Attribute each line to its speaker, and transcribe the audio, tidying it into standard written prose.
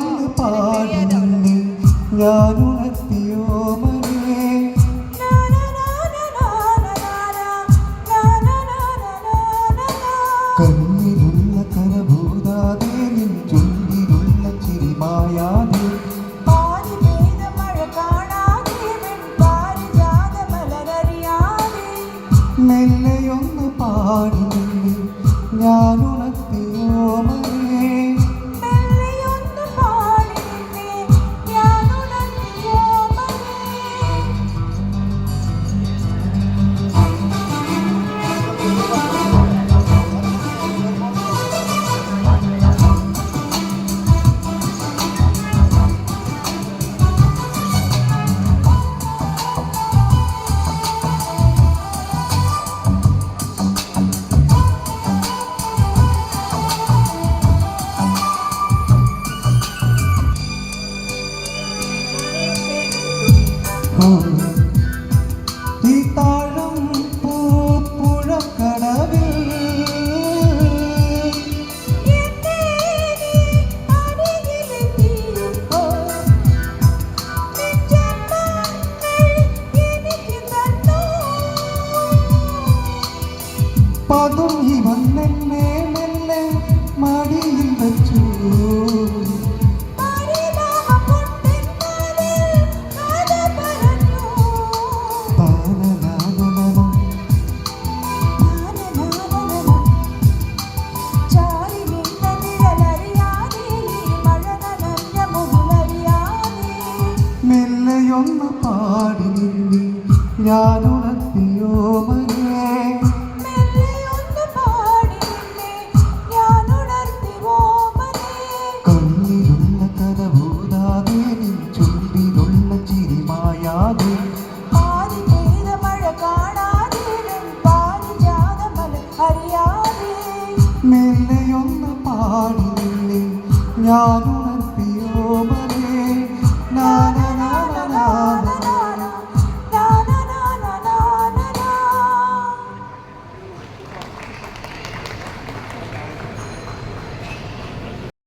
Speaker 1: ഒന്ന് പാടി നിന്ന് ഞാനുണർത്തിയോ മനെ കണ്ണിലുള്ള കരഭൂതാതെ നിൻ ചുണ്ടിലുള്ള ചിരിമായാതെ മെല്ലെയൊന്ന് പാടി നിന്ന് ഞാനുണർത്തിയോ മനെ ഈ താഴം പൂപ്പുഴക്കടവിൽ പതുങ്ങി വന്നെന്നെ മെല്ലെ മടിയിൽ വച്ചു മെല്ലെയൊന്ന് പാടി നിന്നി ഞാനുണർത്തിയോ മനെ കണ്ണിലുള്ള കരഭൂതാതെ നിൻ ചുണ്ടിലുള്ള ചിരിമായാതെ മെല്ലെയൊന്ന് പാടി നിന്നി ഞാനുണർത്തിയോ